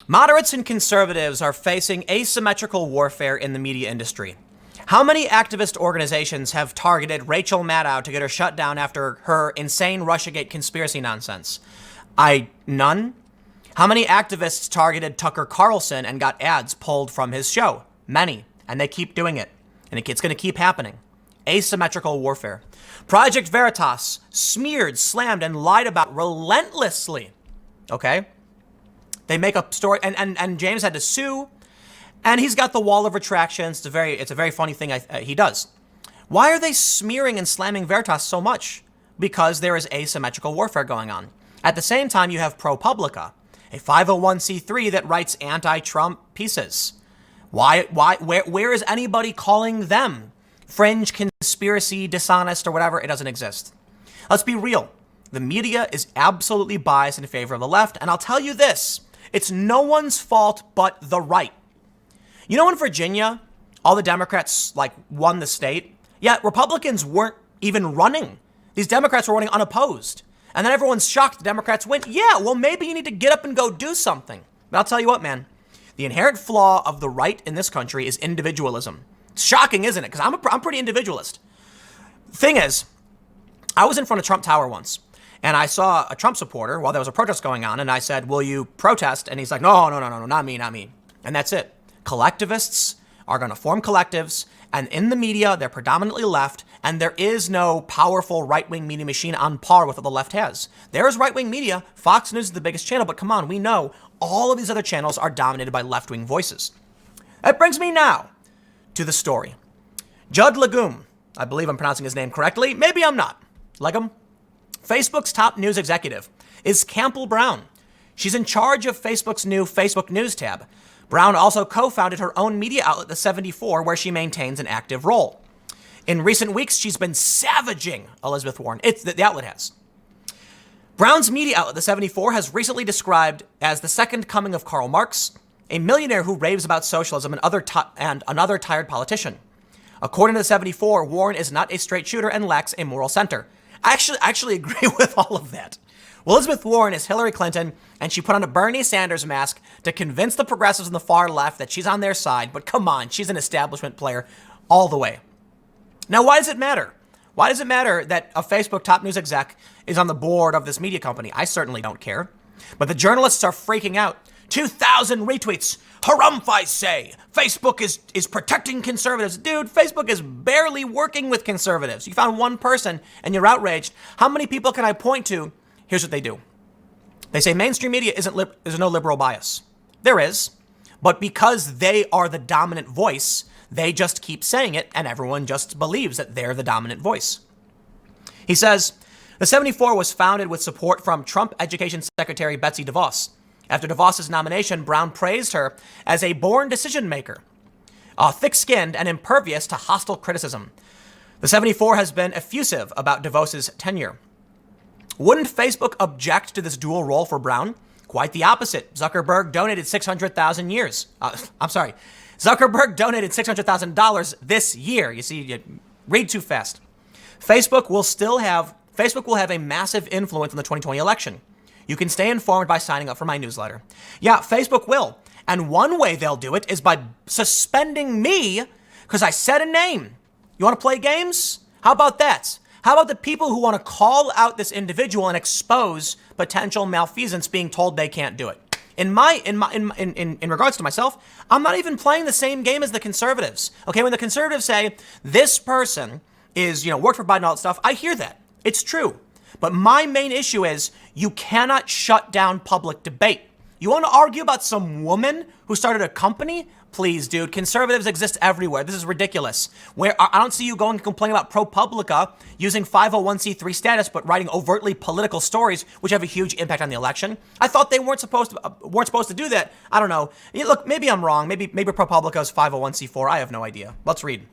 Moderates and conservatives are facing asymmetrical warfare in the media industry. How many activist organizations have targeted Rachel Maddow to get her shut down after her insane Russiagate conspiracy nonsense? None. How many activists targeted Tucker Carlson and got ads pulled from his show? Many. And they keep doing it. And it's going to keep happening. Asymmetrical warfare. Project Veritas smeared, slammed, and lied about relentlessly. Okay? They make a story, and James had to sue, and he's got the wall of retractions. It's a very funny thing he does. Why are they smearing and slamming Veritas so much? Because there is asymmetrical warfare going on. At the same time, you have ProPublica, a 501c3 that writes anti-Trump pieces. Where is anybody calling them fringe, conspiracy, dishonest, or whatever? It doesn't exist. Let's be real. The media is absolutely biased in favor of the left, and I'll tell you this. It's no one's fault but the right. You know, in Virginia, all the Democrats won the state, yet Republicans weren't even running. These Democrats were running unopposed. And then everyone's shocked the Democrats win. Yeah, well, maybe you need to get up and go do something. But I'll tell you what, man. The inherent flaw of the right in this country is individualism. It's shocking, isn't it? Because I'm pretty individualist. Thing is, I was in front of Trump Tower once. And I saw a Trump supporter while there was a protest going on. And I said, will you protest? And he's like, no, not me. And that's it. Collectivists are going to form collectives. And in the media, they're predominantly left. And there is no powerful right-wing media machine on par with what the left has. There is right-wing media. Fox News is the biggest channel. But come on, we know all of these other channels are dominated by left-wing voices. That brings me now to the story. Judd Legum, I believe I'm pronouncing his name correctly. Maybe I'm not. Legum? Facebook's top news executive is Campbell Brown. She's in charge of Facebook's new Facebook News tab. Brown also co-founded her own media outlet, The 74, where she maintains an active role. In recent weeks, she's been savaging Elizabeth Warren. The outlet has. Brown's media outlet, The 74, has recently described as the second coming of Karl Marx, a millionaire who raves about socialism and another tired politician. According to The 74, Warren is not a straight shooter and lacks a moral center. I actually agree with all of that. Well, Elizabeth Warren is Hillary Clinton, and she put on a Bernie Sanders mask to convince the progressives on the far left that she's on their side. But come on, she's an establishment player all the way. Now, why does it matter? Why does it matter that a Facebook top news exec is on the board of this media company? I certainly don't care. But the journalists are freaking out. 2,000 retweets. Harumph, I say. Facebook is protecting conservatives. Dude, Facebook is barely working with conservatives. You found one person and you're outraged. How many people can I point to? Here's what they do. They say mainstream media there's no liberal bias. There is. But because they are the dominant voice, they just keep saying it and everyone just believes that they're the dominant voice. He says, the 74 was founded with support from Trump Education Secretary Betsy DeVos. After DeVos's nomination, Brown praised her as a born decision maker, thick-skinned and impervious to hostile criticism. The 74 has been effusive about DeVos's tenure. Wouldn't Facebook object to this dual role for Brown? Quite the opposite. Zuckerberg donated Zuckerberg donated $600,000 this year. You see, you read too fast. Facebook will have a massive influence in the 2020 election. You can stay informed by signing up for my newsletter. Yeah, Facebook will. And one way they'll do it is by suspending me because I said a name. You want to play games? How about that? How about the people who want to call out this individual and expose potential malfeasance being told they can't do it? In regards to myself, I'm not even playing the same game as the conservatives. Okay, when the conservatives say this person is, worked for Biden and all that stuff, I hear that. It's true. But my main issue is you cannot shut down public debate. You want to argue about some woman who started a company? Please, dude, conservatives exist everywhere. This is ridiculous. Where I don't see you going to complain about ProPublica using 501c3 status, but writing overtly political stories, which have a huge impact on the election. I thought they weren't supposed to do that. I don't know. Look, maybe I'm wrong. Maybe ProPublica is 501c4. I have no idea. Let's read.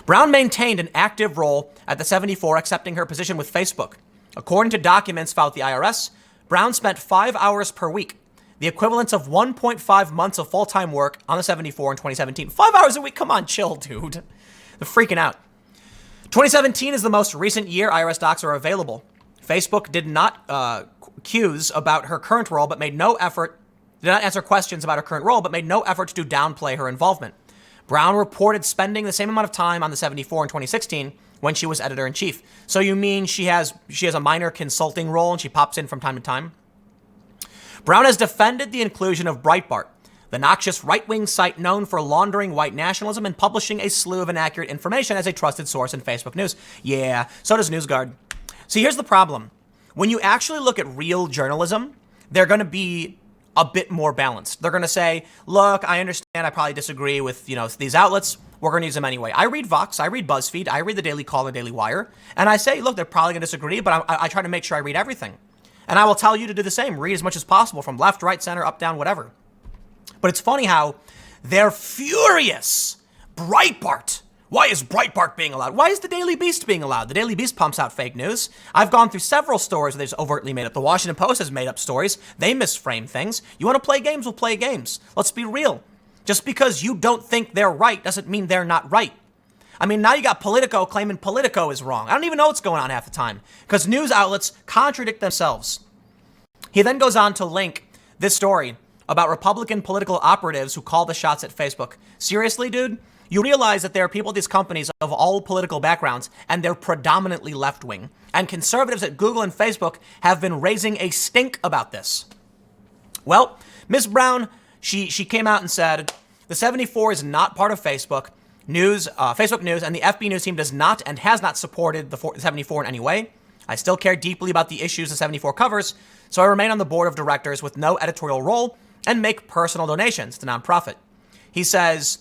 Brown maintained an active role at the 74, accepting her position with Facebook. According to documents filed with the IRS, Brown spent 5 hours per week, the equivalent of 1.5 months of full-time work on the 74 in 2017. 5 hours a week? Come on, chill, dude. They're freaking out. 2017 is the most recent year IRS docs are available. Facebook did not accuse about her current role, but made no effort did not answer questions about her current role, but made no effort to downplay her involvement. Brown reported spending the same amount of time on the 74 in 2016 when she was editor-in-chief. So you mean she has a minor consulting role and she pops in from time to time? Brown has defended the inclusion of Breitbart, the noxious right-wing site known for laundering white nationalism and publishing a slew of inaccurate information as a trusted source in Facebook news. Yeah, so does NewsGuard. See, here's the problem. When you actually look at real journalism, they're going to be a bit more balanced. They're going to say, look, I understand, I probably disagree with, these outlets. We're going to use them anyway. I read Vox, I read BuzzFeed, I read the Daily Call and Daily Wire, and I say, look, they're probably going to disagree, but I try to make sure I read everything. And I will tell you to do the same. Read as much as possible from left, right, center, up, down, whatever. But it's funny how they're furious. Breitbart. Why is Breitbart being allowed? Why is the Daily Beast being allowed? The Daily Beast pumps out fake news. I've gone through several stories where they've overtly made up. The Washington Post has made up stories. They misframe things. You want to play games? We'll play games. Let's be real. Just because you don't think they're right doesn't mean they're not right. I mean, now you got Politico claiming Politico is wrong. I don't even know what's going on half the time because news outlets contradict themselves. He then goes on to link this story about Republican political operatives who call the shots at Facebook. Seriously, dude? You realize that there are people at these companies of all political backgrounds, and they're predominantly left-wing. And conservatives at Google and Facebook have been raising a stink about this. Well, Ms. Brown, she came out and said, the 74 is not part of Facebook News, Facebook News, and the FB News team does not and has not supported the 74 in any way. I still care deeply about the issues the 74 covers, so I remain on the board of directors with no editorial role and make personal donations to nonprofit. He says,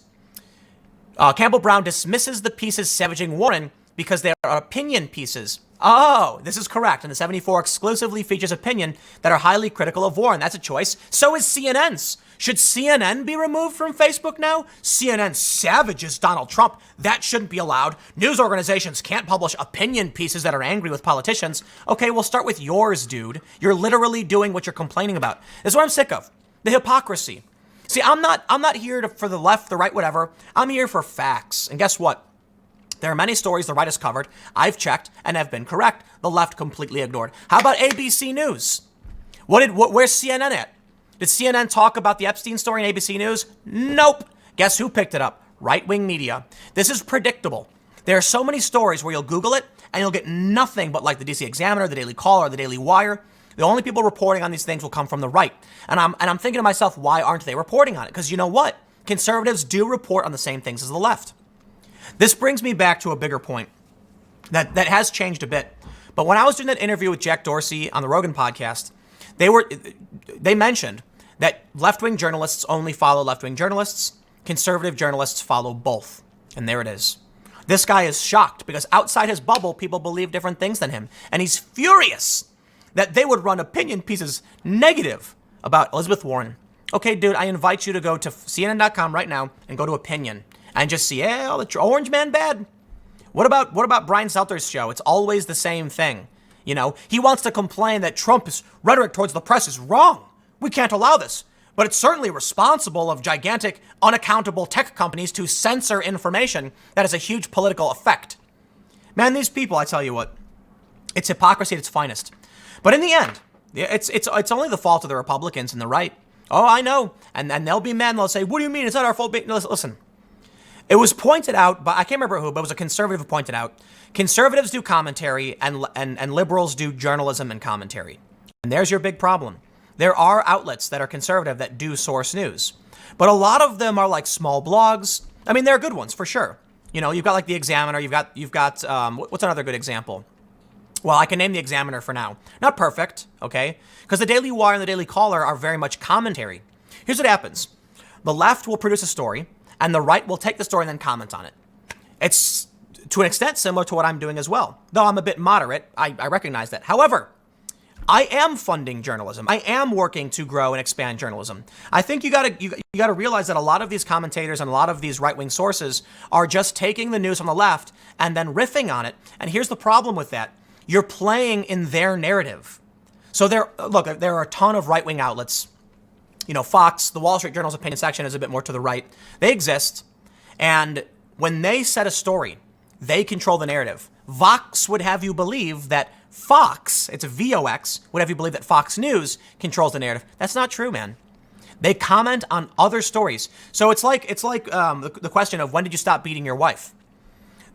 Campbell Brown dismisses the pieces savaging Warren because they are opinion pieces. Oh, this is correct. And the 74 exclusively features opinion that are highly critical of Warren. That's a choice. So is CNN's. Should CNN be removed from Facebook now? CNN savages Donald Trump. That shouldn't be allowed. News organizations can't publish opinion pieces that are angry with politicians. Okay, we'll start with yours, dude. You're literally doing what you're complaining about. This is what I'm sick of. The hypocrisy. See, I'm not here for the left, the right, whatever. I'm here for facts. And guess what? There are many stories the right has covered. I've checked and have been correct. The left completely ignored. How about ABC News? Where's CNN at? Did CNN talk about the Epstein story in ABC News? Nope. Guess who picked it up? Right-wing media. This is predictable. There are so many stories where you'll Google it and you'll get nothing but like the DC Examiner, the Daily Caller, or the Daily Wire. The only people reporting on these things will come from the right. And I'm thinking to myself, why aren't they reporting on it? Because you know what? Conservatives do report on the same things as the left. This brings me back to a bigger point that has changed a bit. But when I was doing that interview with Jack Dorsey on the Rogan podcast, they mentioned that left-wing journalists only follow left-wing journalists. Conservative journalists follow both. And there it is. This guy is shocked because outside his bubble, people believe different things than him. And he's furious that they would run opinion pieces negative about Elizabeth Warren. Okay, dude, I invite you to go to CNN.com right now and go to opinion and just see, the orange man bad. What about Brian Seltzer's show? It's always the same thing. He wants to complain that Trump's rhetoric towards the press is wrong. We can't allow this. But it's certainly responsible of gigantic, unaccountable tech companies to censor information that has a huge political effect. Man, these people, I tell you what, it's hypocrisy at its finest. But in the end, it's only the fault of the Republicans and the right. Oh, I know. And they'll be mad and they'll say, what do you mean? It's not our fault. No, listen, it was pointed out by, I can't remember who, but it was a conservative who pointed out, conservatives do commentary and liberals do journalism and commentary. And there's your big problem. There are outlets that are conservative that do source news, but a lot of them are like small blogs. I mean, they're good ones for sure. You've got like the Examiner. You've got what's another good example? Well, I can name the Examiner for now. Not perfect, okay? Because the Daily Wire and the Daily Caller are very much commentary. Here's what happens. The left will produce a story, and the right will take the story and then comment on it. It's, to an extent, similar to what I'm doing as well. Though I'm a bit moderate, I recognize that. However, I am funding journalism. I am working to grow and expand journalism. I think you gotta realize that a lot of these commentators and a lot of these right-wing sources are just taking the news from the left and then riffing on it. And here's the problem with that. You're playing in their narrative. So there are a ton of right-wing outlets. Fox, the Wall Street Journal's opinion section is a bit more to the right. They exist. And when they set a story, they control the narrative. Vox would have you believe that Fox, it's a VOX, would have you believe that Fox News controls the narrative. That's not true, man. They comment on other stories. So it's like the question of when did you stop beating your wife?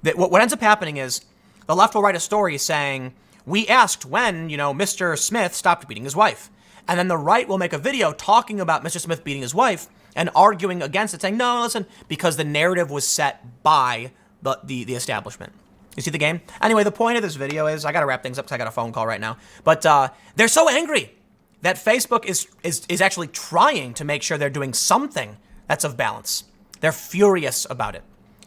What ends up happening is the left will write a story saying, we asked when, Mr. Smith stopped beating his wife. And then the right will make a video talking about Mr. Smith beating his wife and arguing against it, saying, no, listen, because the narrative was set by the establishment. You see the game? Anyway, the point of this video is, I got to wrap things up because I got a phone call right now. But they're so angry that Facebook is actually trying to make sure they're doing something that's of balance. They're furious about it.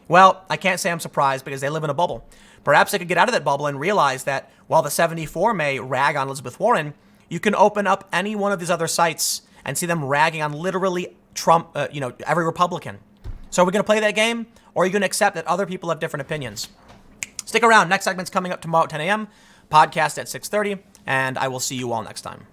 Well, I can't say I'm surprised because they live in a bubble. Perhaps they could get out of that bubble and realize that while the 74 may rag on Elizabeth Warren, you can open up any one of these other sites and see them ragging on literally Trump, every Republican. So are we going to play that game, or are you going to accept that other people have different opinions? Stick around. Next segment's coming up tomorrow at 10 a.m., podcast at 6:30, and I will see you all next time.